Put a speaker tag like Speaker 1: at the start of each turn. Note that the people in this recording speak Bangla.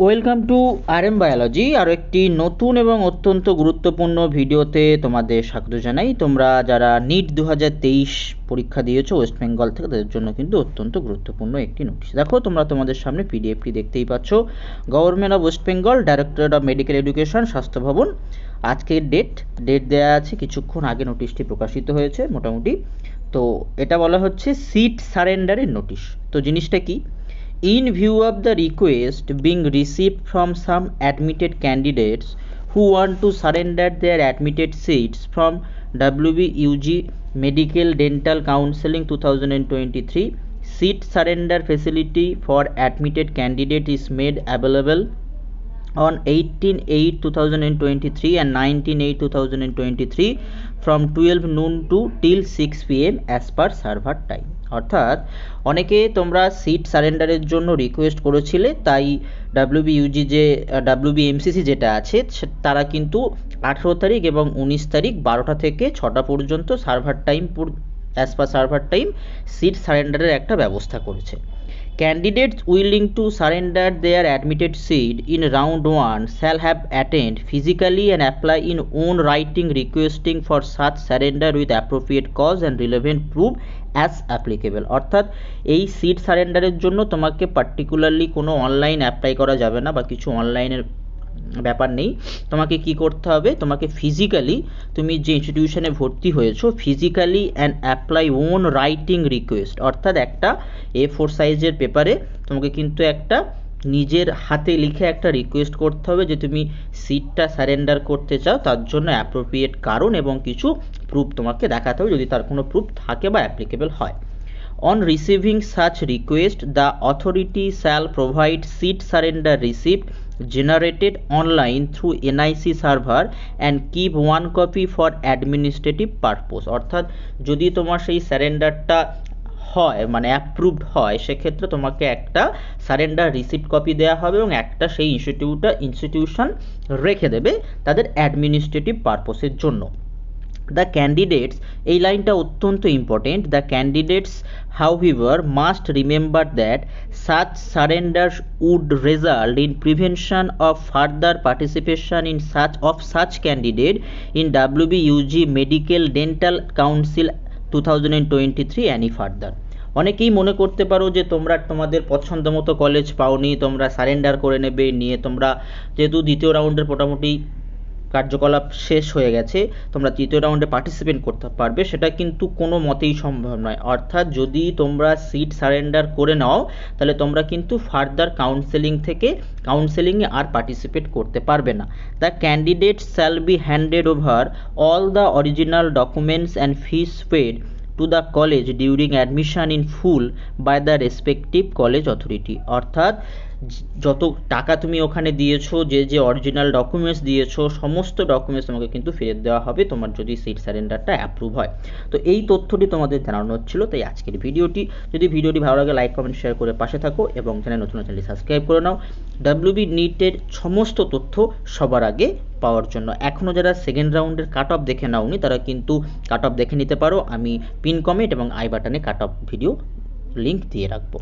Speaker 1: Welcome to RM biology. আরও একটি নতুন এবং অত্যন্ত গুরুত্বপূর্ণ ভিডিওতে তোমাদের স্বাগত জানাই। তোমরা যারা নিট 2023 পরীক্ষা দিয়েছো ওয়েস্ট বেঙ্গল থেকে, তাদের জন্য কিন্তু অত্যন্ত গুরুত্বপূর্ণ একটি নোটিশ। দেখো, তোমরা তোমাদের সামনে পিডিএফটি দেখতেই পাচ্ছ। Government of West Bengal, directorate of medical education, স্বাস্থ্য ভবন। আজকের ডেট দেওয়া আছে, কিছুক্ষণ আগে নোটিশটি প্রকাশিত হয়েছে মোটামুটি। তো এটা বলা হচ্ছে সিট সারেন্ডারের নোটিশ। তো জিনিসটা কি? In view of the request being received from some admitted candidates who want to surrender their admitted seats from WBUG Medical Dental Counselling 2023, seat surrender facility for admitted candidate is made available on 18/8/2023 and 19/8/2023 from 12 noon to till 6 PM as per server time। অর্থাৎ অনেকে তোমরা সিট সারেন্ডারের জন্য রিকোয়েস্ট করেছিলে, তাই ডাব্লিউবিইউজি যে WBMCC যেটা আছে তারা কিন্তু 18 তারিখ এবং 19 তারিখ 12টা থেকে 6টা পর্যন্ত server time as per server time seat সারেন্ডারের একটা ব্যবস্থা করেছে। Candidates willing to surrender their admitted seat in round 1 shall have attend physically and apply in own writing requesting for such surrender with appropriate cause and relevant proof as applicable। অর্থাৎ এই সিট সারেন্ডারের জন্য তোমাকে পার্টিকুলারলি কোনো অনলাইন অ্যাপ্লাই করা যাবে না বা কিছু অনলাইনের ব্যাপার নেই। তোমাকে কি করতে হবে? তোমাকে ফিজিক্যালি, তুমি যে ইনস্টিটিউশনে ভর্তি হয়েছো, physically and apply on writing request, অর্থাৎ একটা A4 সাইজের পেপারে তোমাকে কিন্তু একটা নিজের হাতে লিখে একটা রিকোয়েস্ট করতে হবে যে তুমি সিটটা সারেন্ডার করতে চাও, তার জন্য অ্যাপ্রোপ্রিয়েট কারণ এবং কিছু প্রুফ তোমাকে দেখাতে হবে, যদি তার কোনো প্রুফ থাকে বা অ্যাপ্লিকেবল হয়। On receiving such request, the authority shall provide seat surrender receipt generated online through NIC server and keep one copy for administrative purpose। অর্থাৎ যদি তোমার সেই সারেন্ডারটা হয়, মানে অ্যাপ্রুভড হয়, সেক্ষেত্রে তোমাকে একটা সারেন্ডার রিসিপ্ট কপি দেওয়া হবে এবং একটা সেই ইনস্টিটিউশন রেখে দেবে তাদের অ্যাডমিনিস্ট্রেটিভ পারপোসের জন্য। The candidates, এই লাইনটা অত্যন্ত important, the candidates however must remember that such surrenders would result in prevention of further participation in such candidate in WBUG Medical Dental Council 2023 any further। অনেকেই মনে করতে পারো যে তোমরা তোমাদের পছন্দ মতো কলেজ পাওনি, তোমরা সারেন্ডার করে নেবে, নিয়ে তোমরা যেহেতু দ্বিতীয় রাউন্ডের মোটামুটি কার্যকলাপ শেষ হয়ে গেছে, তোমরা তৃতীয় রাউন্ডে পার্টিসিপেট করতে পারবে, সেটা কিন্তু কোনো মতেই সম্ভব নয়। অর্থাৎ যদি তোমরা সিট সারেন্ডার করে নাও, তাহলে তোমরা কিন্তু ফার্দার কাউন্সেলিংয়ে আর পার্টিসিপেট করতে পারবে না। The candidate shall be handed over all the original documents and fees paid to the college during admission in full by the respective college authority। অর্থাৎ যত টাকা তুমি ওখানে দিয়েছো, যে অরিজিনাল ডকুমেন্টস দিয়েছো, সমস্ত ডকুমেন্টস তোমাকে কিন্তু ফেরত দেওয়া হবে তোমার যদি সিট সারেন্ডারটা অ্যাপ্রুভ হয়। তো এই তথ্যটি তোমাদের জানানো হচ্ছিল, তাই আজকের ভিডিওটি। যদি ভিডিওটি ভালো লাগে লাইক কমেন্ট শেয়ার করে পাশে থাকো এবং নতুন চ্যানেলটি সাবস্ক্রাইব করে নাও WB নিটের সমস্ত তথ্য সবার আগে পাওয়ার জন্য। এখনও যারা সেকেন্ড রাউন্ডের কাট অফ দেখে নাওনি, তারা কিন্তু কাট অফ দেখে নিতে পারো। আমি পিন কমেন্ট এবং আই বাটনে কাট অফ ভিডিও লিঙ্ক দিয়ে রাখবো।